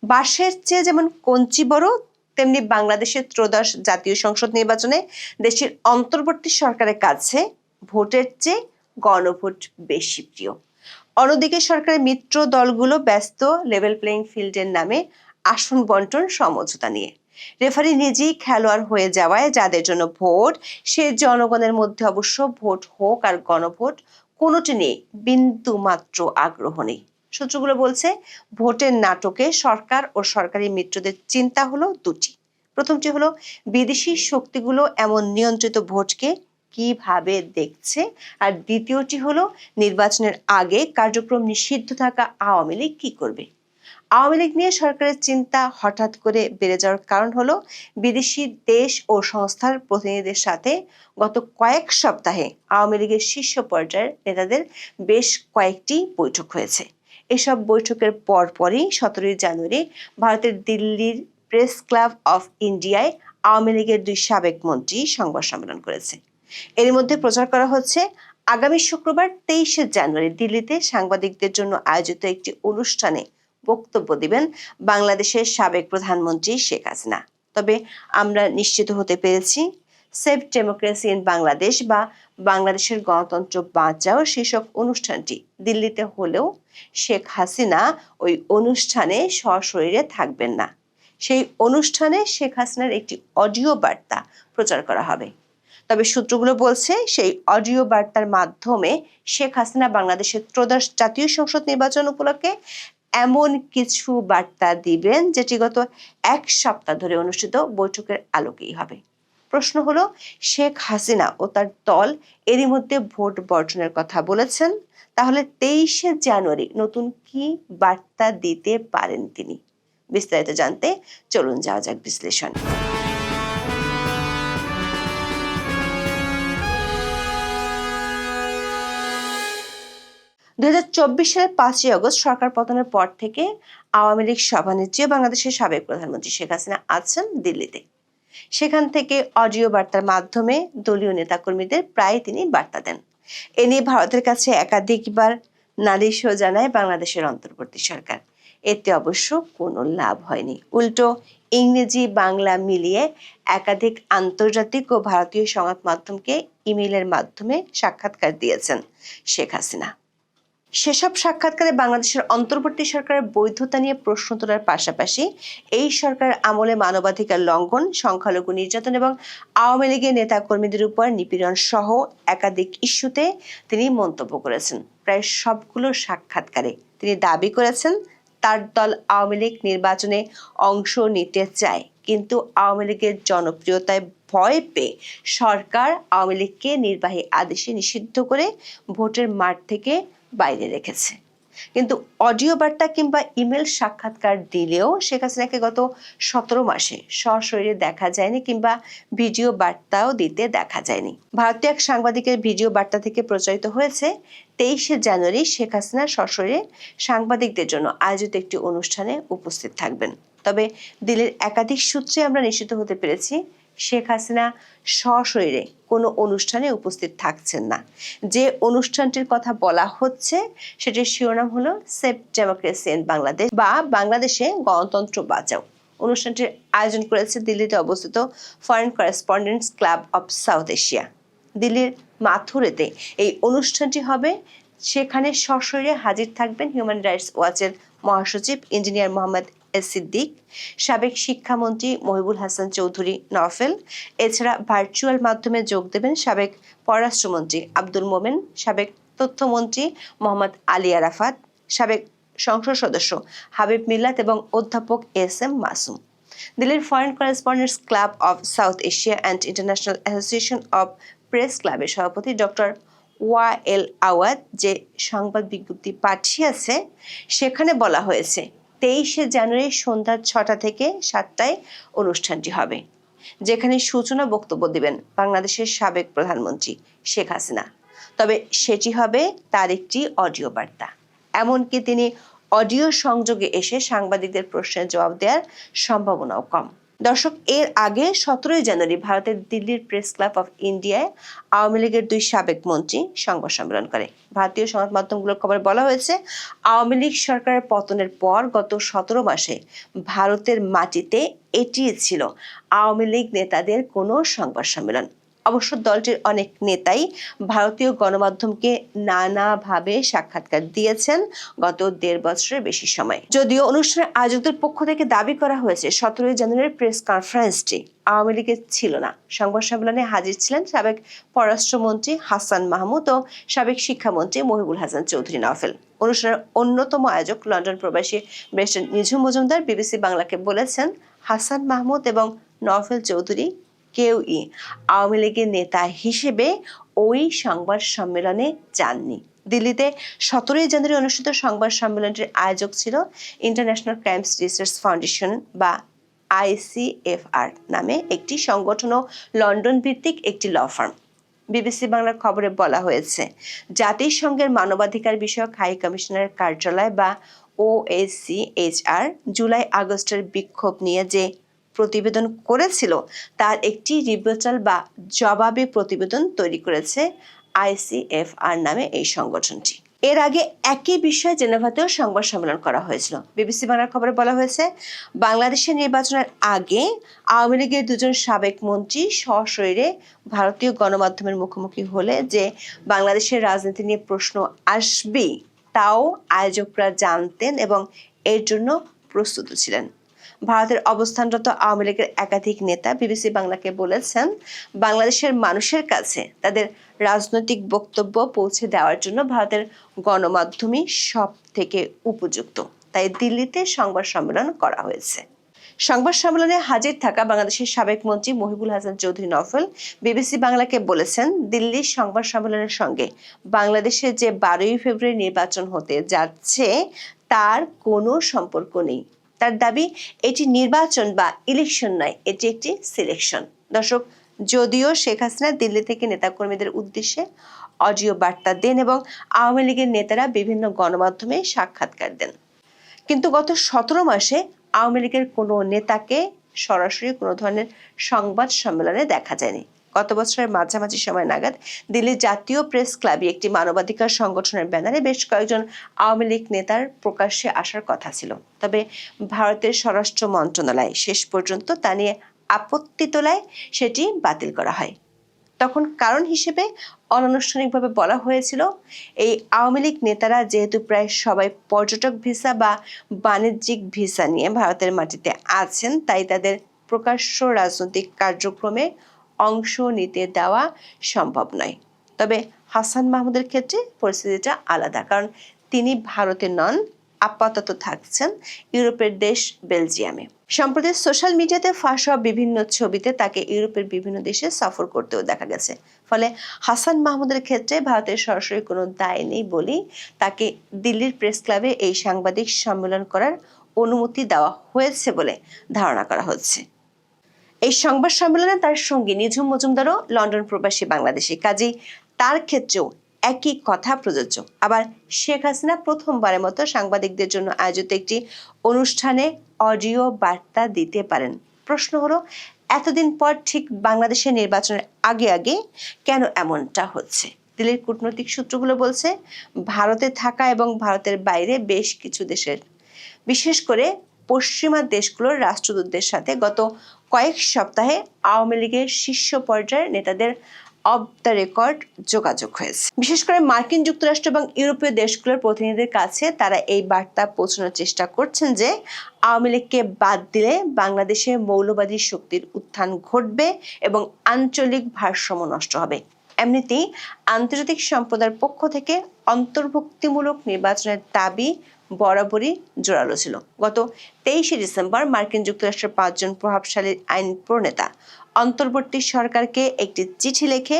বাঁশের চেয়ে যেমন কঞ্চি বড়, তেমনি বাংলাদেশের ত্রয়োদশ জাতীয় সংসদ নির্বাচনে দেশের অন্তর্বর্তী সরকারের কাছে ভোটের চেয়ে গণভোট বেশি প্রিয়। অন্যদিকে সরকারের মিত্র দলগুলো ব্যস্ত লেভেল প্লেইং ফিল্ডের নামে আসন বন্টন সমঝোতা নিয়ে। রেফারি নিজেই খেলোয়াড় হয়ে যাওয়ায় যাদের জন্য ভোট, সে জনগণের মধ্যে অবশ্য ভোট হোক আর গণভোট, কোনোটি নিয়ে বিন্দু মাত্র আগ্রহ নেই। সূত্রগুলো বলছে, ভোটের নাটকে সরকার ও সরকারি মিত্রদের চিন্তা হলো দুটি। প্রথমটি হলো বিদেশি শক্তিগুলো এমন নিয়ন্ত্রিত ভোটকে কিভাবে দেখছে, আর দ্বিতীয়টি হলো নির্বাচনের আগে কার্যক্রম নিষিদ্ধ থাকা আওয়ামী লীগ কি করবে। আওয়ামী লীগ নিয়ে সরকারের চিন্তা হঠাৎ করে বেড়ে যাওয়ার কারণ হলো বিদেশি দেশ ও সংস্থার প্রতিনিধিদের সাথে গত কয়েক সপ্তাহে আওয়ামী লীগের শীর্ষ পর্যায়ের নেতাদের বেশ কয়েকটি বৈঠক হয়েছে। এসব বৈঠকের পরপরই 17 জানুয়ারি ভারতের দিল্লির প্রেস ক্লাব অফ ইন্ডিয়ায় আওয়ামী লীগের 2 সাবেক মন্ত্রী সংবাদ সম্মেলন করেছে। এর মধ্যে প্রচার করা হচ্ছে আগামী শুক্রবার 23 জানুয়ারি দিল্লিতে সাংবাদিকদের জন্য আয়োজিত একটি অনুষ্ঠানে বক্তব্য দিবেন বাংলাদেশের সাবেক প্রধানমন্ত্রী শেখ হাসিনা। তবে আমরা নিশ্চিত হতে পেরেছি, সেভ ডেমোক্রেসি ইন বাংলাদেশ বা বাংলাদেশের গণতন্ত্র বাঁচাও শীর্ষক অনুষ্ঠানটি দিল্লিতে হলেও শেখ হাসিনা ওই অনুষ্ঠানে সশরীরে থাকবেন না। সেই অনুষ্ঠানে শেখ হাসিনার একটি অডিও বার্তা প্রচার করা হবে। তবে সূত্রগুলো বলছে, সেই অডিও বার্তার মাধ্যমে শেখ হাসিনা বাংলাদেশের ত্রয়োদশ জাতীয় সংসদ নির্বাচন উপলক্ষে এমন কিছু বার্তা দিবেন যেটি গত 1 সপ্তাহ ধরে অনুষ্ঠিত বৈঠকের আলোকেই হবে। প্রশ্ন হলো, শেখ হাসিনা ও তার দল এরই মধ্যে ভোট বর্জনের কথা বলেছেন, তাহলে 23 জানুয়ারি নতুন কি বার্তা দিতে পারেন তিনি? বিস্তারিত জানতে চলুন যাওয়া যাক বিশ্লেষণ। 2024 সালের 5 আগস্ট সরকার পতনের পর থেকে আওয়ামী লীগ সভানেত্রী বাংলাদেশের সাবেক প্রধানমন্ত্রী শেখ হাসিনা আছেন দিল্লিতে। সেখান থেকে অডিও বার্তার মাধ্যমে দলীয় নেতাকর্মীদের প্রায় তিনি বার্তা দেন। এ নিয়ে ভারতের কাছে একাধিকবার নালিশও জানায় বাংলাদেশের অন্তর্বর্তী সরকার। এতে অবশ্য কোনো লাভ হয়নি। উল্টো ইংরেজি বাংলা মিলিয়ে একাধিক আন্তর্জাতিক ও ভারতীয় সংবাদ মাধ্যমকে ইমেইলের মাধ্যমে সাক্ষাৎকার দিয়েছেন শেখ হাসিনা। সেসব সাক্ষাৎকারে বাংলাদেশের অন্তর্বর্তী সরকারের বৈধতা নিয়ে প্রশ্ন তোলার পাশাপাশি এই সরকার আমলে মানবাধিকার লঙ্ঘন, সংখ্যালঘু নির্যাতন এবং আওয়ামী লীগের নেতা কর্মীদের উপর নিপীড়ন সহ একাধিক ইস্যুতে তিনি মন্তব্য করেছেন। প্রায় সবগুলো সাক্ষাৎকারে তিনি দাবি করেছেন তার দল আওয়ামী লীগ নির্বাচনে অংশ নিতে চায়, কিন্তু আওয়ামী লীগের জনপ্রিয়তায় ভয় পেয়ে সরকার আওয়ামী লীগকে নির্বাহী আদেশে নিষিদ্ধ করে ভোটের মাঠ থেকে বাইরে রেখেছে। কিন্তু অডিও বার্তা কিংবা ইমেল সাক্ষাৎকার দিলেও শেখ হাসিনাকে গত 17 মাসে সশরীরে দেখা যায়নি কিংবা ভিডিও বার্তাও দিতে দেখা যায়নি। ভারতীয় এক সাংবাদিকের ভিডিও বার্তা থেকে প্রচারিত হয়েছে 23 জানুয়ারি শেখ হাসিনা সশরীরে সাংবাদিকদের জন্য আয়োজিত একটি অনুষ্ঠানে উপস্থিত থাকবেন। তবে দিল্লির একাধিক সূত্রে আমরা নিশ্চিত হতে পেরেছি শেখ হাসিনা সশরীরে কোনো অনুষ্ঠানে উপস্থিত থাকছেন না। যে অনুষ্ঠানটির কথা বলা হচ্ছে সেটির শিরোনাম হলো সেভ ডেমোক্রেসি ইন বাংলাদেশ বা বাংলাদেশে গণতন্ত্র বাঁচাও। অনুষ্ঠানটির আয়োজন করেছে দিল্লিতে অবস্থিত foreign correspondents club of south Asia. দিল্লির মাথুরেতে এই অনুষ্ঠানটি হবে। সেখানে সশরীরে হাজির থাকবেন হিউম্যান রাইটস ওয়াচের মহাসচিব ইঞ্জিনিয়ার মোহাম্মদ সিদ্দিক, সাবেক শিক্ষামন্ত্রী মহিবুল হাসান চৌধুরী নওফেল। এছাড়া ভার্চুয়াল মাধ্যমে যোগ দেবেন সাবেক পররাষ্ট্রমন্ত্রী আব্দুল মোমেন, সাবেক তথ্যমন্ত্রী মোহাম্মদ আলী আরাফাত, সাবেক সংসদ সদস্য হাবিব মিল্লাত এবং অধ্যাপক এস.এম. মাসুম। দিল্লির foreign correspondents club of south Asia and international association of press ক্লাবের সভাপতি ডক্টর ওয়াএল আওয়াদ যে সংবাদ বিজ্ঞপ্তি পাঠিয়েছে সেখানে বলা হয়েছে 23 জানুয়ারি সন্ধ্যা 6টা থেকে 7টায় অনুষ্ঠানটি হবে, যেখানে সূচনা বক্তব্য দিবেন বাংলাদেশের সাবেক প্রধানমন্ত্রী শেখ হাসিনা। তবে সেটি হবে তার একটি অডিও বার্তা। এমনকি তিনি অডিও সংযোগে এসে সাংবাদিকদের প্রশ্নের জবাব দেওয়ার সম্ভাবনাও কম। দর্শক, এর আগে 17 জানুয়ারি ভারতের দিল্লির প্রেস ক্লাব অফ ইন্ডিয়ায় আওয়ামী লীগের 2 সাবেক মন্ত্রী সংবাদ সম্মেলন করে। ভারতীয় সংবাদ মাধ্যমগুলোর খবরে বলা হয়েছে, আওয়ামী লীগ সরকারের পতনের পর গত 17 মাসে ভারতের মাটিতে এটি ছিল আওয়ামী লীগ নেতাদের কোনো সংবাদ সম্মেলন। অবশ্য দলটির অনেক নেতাই ভারতীয় গণমাধ্যমকে নানাভাবে সাক্ষাৎকার দিয়েছেন গত 1.5 বছরের বেশি সময়। যদিও অনুষ্ঠানের আয়োজকদের পক্ষ থেকে দাবি করা হয়েছে 17 জানুয়ারির প্রেস কনফারেন্সটি আওয়ামী লীগের ছিল না। সংবাদ সম্মেলনে হাজির ছিলেন সাবেক পররাষ্ট্রমন্ত্রী হাসান মাহমুদ ও সাবেক শিক্ষামন্ত্রী মহিবুল হাসান চৌধুরী নওফেল। অনুষ্ঠানের অন্যতম আয়োজক লন্ডন প্রবাসী ব্যারিস্টার নিঝুম মজুমদার বিবিসি বাংলাকে বলেছেন, হাসান মাহমুদ এবং নওফেল চৌধুরী কেউই আওয়ামী লীগের নেতা হিসেবে ওই সংবাদ সম্মেলনে যাননি। দিল্লিতে 17 জানুয়ারি অনুষ্ঠিত সংবাদ সম্মেলনটির আয়োজক ছিল ইন্টারন্যাশনাল ক্রাইমস রিসার্চ ফাউন্ডেশন বা ICFR নামে একটি সংগঠন ও লন্ডন ভিত্তিক একটি ল ফার্ম। বিবিসি বাংলার খবরে বলা হয়েছে, জাতিসংঘের মানবাধিকার বিষয়ক হাই কমিশনারের কার্যালয় বা OHCHR জুলাই আগস্টের বিক্ষোভ নিয়ে যে প্রতিবেদন করেছিল তার একটি রিবেটাল বা জবাবি প্রতিবেদন তৈরি করেছে ICFR নামে এই সংগঠনটি। এর আগে একই বিষয়ে জেনেভাতেও সংবাদ সম্মেলন করা হয়েছিল। বিবিসি বাংলার খবরে বলা হয়েছে, বাংলাদেশের নির্বাচনের আগে আওয়ামী লীগের 2 সাবেক মন্ত্রী সশরীরে ভারতীয় গণমাধ্যমের মুখোমুখি হলে যে বাংলাদেশের রাজনীতি নিয়ে প্রশ্ন আসবেই তাও আয়োজকরা জানতেন এবং এর জন্য প্রস্তুত ছিলেন। ভারতের অবস্থানরত আওয়ামী লীগের একাধিক নেতা বিবিসি বাংলাকে বলেছেন, বাংলাদেশের মানুষের কাছে তাদের রাজনৈতিক বক্তব্য পৌঁছে দেওয়ার জন্য ভারতের গণমাধ্যমই সব থেকে উপযুক্ত। তাই দিল্লিতে সংবাদ সম্মেলন করা হয়েছে। সংবাদ সম্মেলনে হাজির থাকা বাংলাদেশের সাবেক মন্ত্রী মহিবুল হাসান চৌধুরী নওফেল বিবিসি বাংলাকে বলেছেন, দিল্লির সংবাদ সম্মেলনের সঙ্গে বাংলাদেশে যে 12 ফেব্রুয়ারি নির্বাচন হতে যাচ্ছে তার কোনো সম্পর্ক নেই। তার দাবি, এটি নির্বাচন বা ইলেকশন নয়, এটি একটি সিলেকশন। দর্শক, যদিও শেখ হাসিনা দিল্লি থেকে নেতাকর্মীদের উদ্দেশ্যে অডিও বার্তা দেন এবং আওয়ামী লীগের নেতারা বিভিন্ন গণমাধ্যমে সাক্ষাৎকার দেন, কিন্তু গত 17 মাসে আওয়ামী লীগের কোনো নেতাকে সরাসরি কোনো ধরনের সংবাদ সম্মেলনে দেখা যায়নি। গত বছরের মাঝামাঝি সময় নাগাদ দিল্লির জাতীয় প্রেস ক্লাবে একটি মানবাধিকার সংগঠনের ব্যানারে বেশ কয়েকজন আওয়ামী লীগ নেতার প্রকাশ্যে আসার কথা ছিল, তবে ভারতের স্বরাষ্ট্র মন্ত্রণালয় শেষ পর্যন্ত তা নিয়ে আপত্তি তোলায় সেটি বাতিল করা হয়। তখন কারণ হিসেবে অনানুষ্ঠানিকভাবে বলা হয়েছিল, এই আওয়ামী লীগ নেতারা যেহেতু প্রায় সবাই পর্যটক ভিসা বা বাণিজ্যিক ভিসা নিয়ে ভারতের মাটিতে আছেন, তাই তাদের প্রকাশ্য রাজনৈতিক কার্যক্রমে অংশ নিতে দেওয়া সম্ভব নয়। তবে হাসান মাহমুদের ক্ষেত্রে পরিস্থিতিটা আলাদা, কারণ তিনি ভারতে নন, আপাতত থাকছেন ইউরোপের দেশ বেলজিয়ামে। সম্প্রতি সোশ্যাল মিডিয়াতে ফাঁস হওয়া বিভিন্ন ছবিতে তাকে ইউরোপের বিভিন্ন দেশে সফর করতেও দেখা গেছে। ফলে হাসান মাহমুদের ক্ষেত্রে ভারতের সরাসরি কোনো দায় নেই বলেই তাকে দিল্লির প্রেস ক্লাবে এই সাংবাদিক সম্মেলন করার অনুমতি দেওয়া হয়েছে বলে ধারণা করা হচ্ছে। এই সংবাদ সম্মেলনে তার সঙ্গী নিঝুম মজুমদারও লন্ডন প্রবাসী বাংলাদেশী, কাজেই তার ক্ষেত্রেও একই কথা প্রযোজ্য। আবার শেখ হাসিনা প্রথমবারের মতো সাংবাদিকদের জন্য আয়োজিত একটি অনুষ্ঠানে অডিও বার্তা দিতে পারেন। প্রশ্ন হলো, এতদিন পর ঠিক বাংলাদেশের নির্বাচনের আগে আগে কেন এমনটা হচ্ছে? দিল্লির কূটনৈতিক সূত্রগুলো বলছে, ভারতে থাকা এবং ভারতের বাইরে বেশ কিছু দেশের, বিশেষ করে পশ্চিমা দেশগুলোর রাষ্ট্রদূতদের সাথে গত কয়েক সপ্তাহে আওয়ামী লীগের শীর্ষ পর্যায়ের নেতাদের অফ দ্য রেকর্ড যোগাযোগ হয়েছে। বিশেষ করে মার্কিন যুক্তরাষ্ট্র এবং ইউরোপীয় দেশগুলোর প্রতিনিধিদের কাছে তারা এই বার্তা পৌঁছানোর চেষ্টা করছেন যে আওয়ামী লীগকে বাদ দিলে বাংলাদেশে মৌলবাদী শক্তির উত্থান ঘটবে এবং আঞ্চলিক ভারসাম্য নষ্ট হবে। এমনিতেই আন্তর্জাতিক সম্প্রদায়ের পক্ষ থেকে অন্তর্ভুক্তিমূলক নির্বাচনের দাবি বরাবরই জোরালো ছিল। গত 23 ডিসেম্বর মার্কিন যুক্তরাষ্ট্রের 5 জন প্রভাবশালী আইন প্রণেতা অন্তর্বর্তী সরকারকে একটি চিঠি লিখে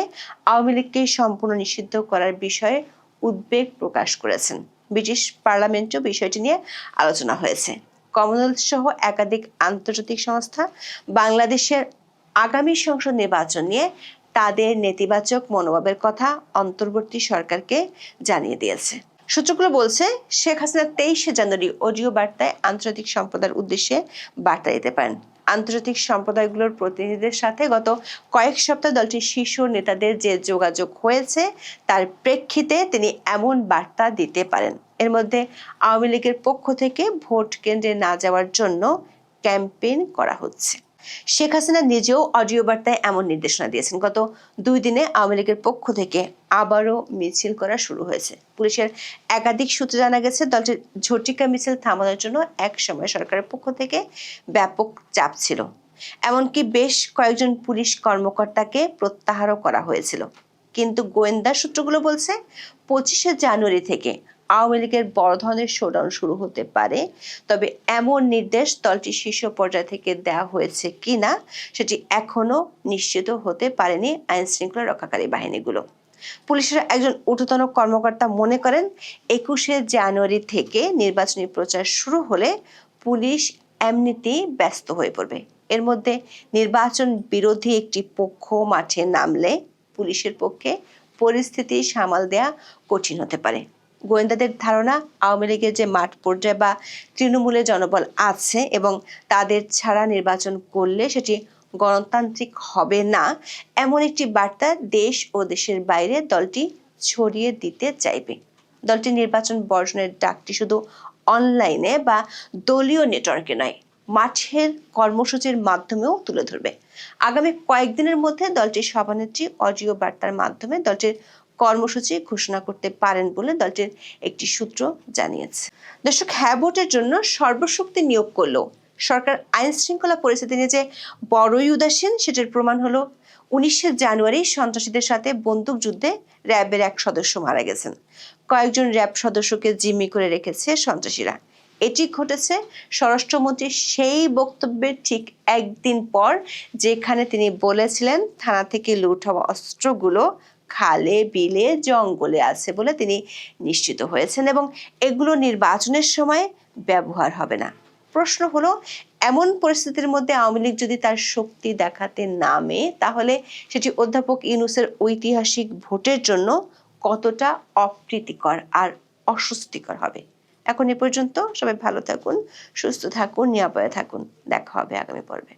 আওয়ামী লীগকে সম্পূর্ণ নিষিদ্ধ করার বিষয়ে উদ্বেগ প্রকাশ করেছেন। ব্রিটিশ পার্লামেন্টেও বিষয়টি নিয়ে আলোচনা হয়েছে। কমনওয়েলথ সহ একাধিক আন্তর্জাতিক সংস্থা বাংলাদেশের আগামী সংসদ নির্বাচন নিয়ে তাদের নেতিবাচক মনোভাবের কথা অন্তর্বর্তী সরকারকে জানিয়ে দিয়েছে। সূত্রগুলো বলছে, শেখ হাসিনা 23 জানুয়ারি অডিও বার্তায় আন্তর্জাতিক সম্প্রদায়ের উদ্দেশ্যে বার্তা দিতে পারেন। আন্তর্জাতিক সম্প্রদায়গুলোর প্রতিনিধিদের সাথে গত কয়েক সপ্তাহ দলটির শীর্ষ নেতাদের যে যোগাযোগ হয়েছে তার প্রেক্ষিতে তিনি এমন বার্তা দিতে পারেন। এর মধ্যে আওয়ামী লীগের পক্ষ থেকে ভোট কেন্দ্রে না যাওয়ার জন্য ক্যাম্পেইন করা হচ্ছে। শেখ হাসিনা নিজেও অডিও বার্তায় এমন নির্দেশনা দিয়েছেন। গত 2 দিনে আওয়ামী লীগের পক্ষ থেকে আবারও মিছিল করা শুরু হয়েছে। পুলিশের একাধিক সূত্রে জানা গেছে দলটির ঝটিকা মিছিল থামানোর জন্য এক সময় সরকারের পক্ষ থেকে ব্যাপক চাপ ছিল। এমনকি বেশ কয়েকজন পুলিশ কর্মকর্তাকে প্রত্যাহারও করা হয়েছিল। কিন্তু গোয়েন্দা সূত্রগুলো বলছে 25শে জানুয়ারি থেকে আওয়ামী লীগের বড় ধরনের শোডাউন শুরু হতে পারে। তবে এমন নির্দেশ দলটির শীর্ষ পর্যায় থেকে দেওয়া হয়েছে কিনা সেটি এখনো নিশ্চিত হতে পারেনি আইন শৃঙ্খলা রক্ষাকারী বাহিনীগুলো। পুলিশের একজন ঊর্ধ্বতন কর্মকর্তা মনে করেন 21শে জানুয়ারি থেকে নির্বাচনী প্রচার শুরু হলে পুলিশ এমনিতেই ব্যস্ত হয়ে পড়বে। এর মধ্যে নির্বাচন বিরোধী একটি পক্ষ মাঠে নামলে পুলিশের পক্ষে পরিস্থিতি সামাল দেয়া কঠিন হতে পারে। গোয়েন্দাদের ধারণা আওয়ামী লীগের যে মাঠ পর্যায়ে বা তৃণমূলে জনবল আছে এবং তাদের ছাড়া নির্বাচন করলে সেটি গণতান্ত্রিক হবে না, এমন একটি বার্তা দেশ ও দেশের বাইরে দলটি ছড়িয়ে দিতে চাইবে। দলটি নির্বাচন বর্জনের ডাকটি শুধু অনলাইনে বা দলীয় নেটওয়ার্কে নয়, মাঠের কর্মসূচির মাধ্যমেও তুলে ধরবে। আগামী কয়েকদিনের মধ্যে দলটির সভানেত্রী অডিও বার্তার মাধ্যমে দলটির কর্মসূচি ঘোষণা করতে পারেন বলে দলটির একটি সূত্র জানিয়েছে। দর্শক, হ্যাঁ ভোটের জন্য সর্বশক্তি নিয়োগ করলেও সরকার আইন শৃঙ্খলা পরিস্থিতি নিয়ে যে বড়ই উদাসীন সেটার প্রমাণ হলো 19শে জানুয়ারি সন্ত্রাসীদের সাথে বন্দুকযুদ্ধে র্যাবের এক সদস্য মারা গেছেন। কয়েকজন র্যাব সদস্যকে জিম্মি করে রেখেছে সন্ত্রাসীরা। এটি ঘটেছে স্বরাষ্ট্রমন্ত্রীর সেই বক্তব্যের ঠিক একদিন পর, যেখানে তিনি বলেছিলেন থানা থেকে লুট হওয়া অস্ত্রগুলো খালে বিলে জঙ্গলে আছে বলে তিনি নিশ্চিত হয়েছেন এবং এগুলো নির্বাচনের সময় ব্যবহার হবে না। প্রশ্ন হলো, এমন পরিস্থিতির মধ্যে আওয়ামী লীগ যদি তার শক্তি দেখাতে নামে তাহলে সেটি অধ্যাপক ইউনূসের ঐতিহাসিক ভোটের জন্য কতটা অপ্রীতিকর আর অস্বস্তিকর হবে। এখন এ পর্যন্ত। সবাই ভালো থাকুন, সুস্থ থাকুন, নিরাপদে থাকুন। দেখা হবে আগামী পর্বে।